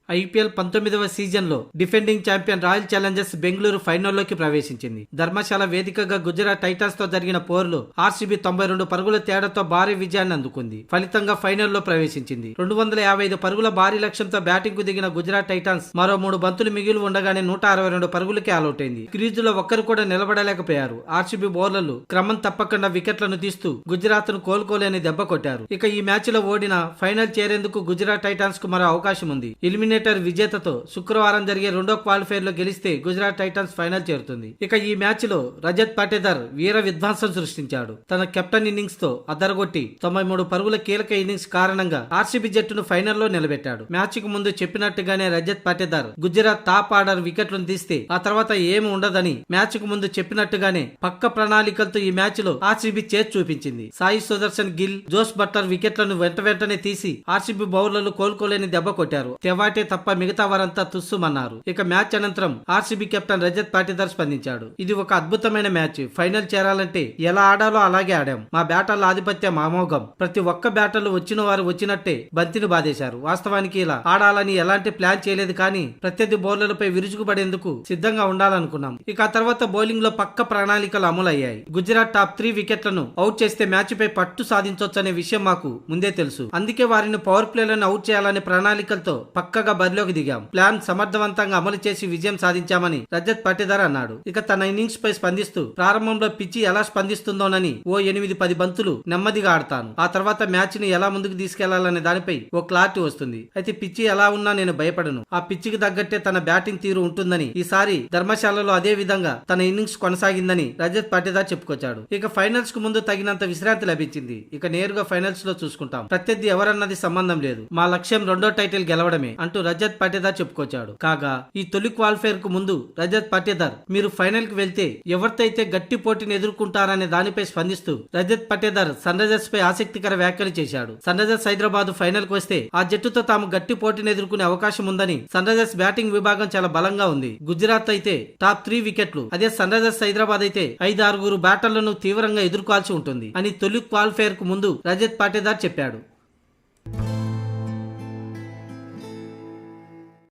IPL 19వ సీజన్లో defending champion Royal Challengers Bengaluru ఫైనల్లోకి ప్రవేశించింది. ధర్మశాల వేదికగా గుజరాత్ టైటాన్స్ తో జరిగిన పోరులో ఆర్సీబీ 92 పరుగుల తేడాతో భారీ విజయాన్ని అందుకుంది. ఫలితంగా ఫైనల్లో ప్రవేశించింది. 255 పరుగుల భారీ లక్ష్యంతో బ్యాటింగ్ కు దిగిన గుజరాత్ టైటాన్స్ మరో 3 బంతులు మిగిలి ఉండగానే 162 పరుగులకే ఆలౌట్ అయింది. క్రీజులో ఒక్కరు కూడా నిలబడలేకపోయారు. ఆర్సీబీ బౌలర్లు క్రమం తప్పకుండా వికెట్లను తీస్తూ గుజరాత్ ను కోలుకోలేని దెబ్బ కొట్టారు. ఇక ఈ మ్యాచ్ లో ఓడిన ఫైనల్ చేరేందుకు గుజరాత్ టైటాన్స్ కు మరో అవకాశం ఉంది. ఎలిమినేటర్ విజేతతో శుక్రవారం జరిగే రెండో క్వాలిఫైర్ లో గెలిస్తే గుజరాత్ టైటాన్స్ ఫైనల్ చేరుతుంది. ఇక ఈ మ్యాచ్ లో రజత్ పాటీదార్ వీర విధ్వంసం సృష్టించాడు. తన కెప్టెన్ ఇన్నింగ్స్ తో అదరగొట్టి 93 పరుగుల కీలక ఇన్నింగ్స్ కారణంగా ఆర్సీబీ జట్టును ఫైనల్లో నిలబెట్టాడు. మ్యాచ్ కు ముందు చెప్పినట్టుగానే రజత్ పాటీదార్ గుజరాత్ టాప్ ఆర్డర్ వికెట్లను తీస్తే ఆ తర్వాత ఏమి ఉండదని మ్యాచ్ కు ముందు చెప్పినట్టుగానే పక్క ప్రణాళికలతో ఈ మ్యాచ్ లో ఆర్సీబీ చేసి చూపించింది. సాయి సుదర్శన్ గిల్, జోస్ బట్లర్ వికెట్లను వెంటనే తీసి ఆర్సీబీ బౌలర్లు కోలుకోలేని దెబ్బ కొట్టారు. తెవాటే తప్ప మిగతా వారంతా తుస్సుమన్నారు. ఇక మ్యాచ్ అనంతరం ఆర్సీబీ కెప్టెన్ రజత్ పాటీదార్ స్పందించాడు. ఇది ఒక అద్భుతమైన మ్యాచ్. ఫైనల్ చేరాలంటే ఎలా ఆడాలో అలాగే ఆడాం. మా బ్యాటర్ల ఆధిపత్యం అమోఘం. ప్రతి ఒక్క బ్యాటర్లు వచ్చిన వారు వచ్చినట్టే బంతిని బాధేశారు. వాస్తవానికి ఇలా ఆడాలని ఎలాంటి ప్లాన్ చేయలేదు, కానీ ప్రత్యర్థి బౌలర్లపై విరుచుకుపడేందుకు సిద్ధంగా ఉండాలనుకున్నాం. ఇక ఆ తర్వాత బౌలింగ్ లో పక్క ప్రణాళికలు అమలయ్యాయి. గుజరాత్ టాప్ 3 వికెట్లను అవుట్ చేస్తే మ్యాచ్ పై పట్టు సాధించొచ్చనే విషయం మాకు ముందే తెలుసు. అందుకే వారిని పవర్ ప్లేలను అవుట్ చేయాలనే ప్రణాళికలతో పక్కగా బరిలోకి దిగాం. ప్లాన్ సమర్థవంతంగా అమలు చేసి విజయం సాధించామని రజత్ పాటీదార్ అన్నాడు. ఇక తన ఇన్నింగ్స్ పై స్పందిస్తూ ప్రారంభంలో పిచ్చి ఎలా స్పందిస్తుందోనని ఓ 8-10 బంతులు నెమ్మదిగా ఆడతాను. ఆ తర్వాత మ్యాచ్ ని ఎలా ముందుకు తీసుకెళ్లాలనే దానిపై ఓ క్లారిటీ వస్తుంది. అయితే పిచ్చి ఎలా ఉన్నా నేను భయపడను. ఆ పిచ్చికి తగ్గట్టే తన బ్యాటింగ్ తీరు ఉంటుందని, ఈసారి ధర్మశాలలో అదే విధంగా తన ఇన్నింగ్స్ కొనసాగిందని రజత్ పాటీదార్ చెప్పుకొచ్చాడు. ఇక ఫైనల్స్ కు ముందు తగినంత విశ్రాంతి లభించింది. ఇక నేరుగా ఫైనల్స్ లో చూసుకుంటాం. ప్రత్యర్థి ఎవరన్నది సంబంధం లేదు. మా లక్ష్యం రెండో టైటిల్ గెలవడమే అంటూ రజత్ పాటీదార్ చెప్పుకొచ్చాడు. కాగా ఈ తొలి క్వాలిఫైర్ కు ముందు రజత్ పాటీదార్ మీరు ఫైనల్ కి వెళ్తే ఎవరితో అయితే గట్టి పోటీని ఎదుర్కొంటారనే దానిపై స్పందిస్తూ రజత్ పాటీదార్ సన్ రైజర్స్ పై ఆసక్తికర వ్యాఖ్యలు చేశాడు. సన్ రైజర్స్ హైదరాబాద్ ఫైనల్ కు వస్తే ఆ జట్టుతో తాము గట్టి పోటీని ఎదుర్కొనే అవకాశం ఉందని, సన్ రైజర్స్ బ్యాటింగ్ విభాగం చాలా బలంగా ఉంది. గుజరాత్ అయితే టాప్ 3 వికెట్లు, అదే సన్ రైజర్స్ హైదరాబాద్ అయితే 5-6 బ్యాటర్లను తీవ్రంగా ఎదుర్కోవాల్సి ఉంటుంది అని తొలి క్వాలిఫైర్ కు ముందు రజత్ పాటీదార్ చెప్పాడు.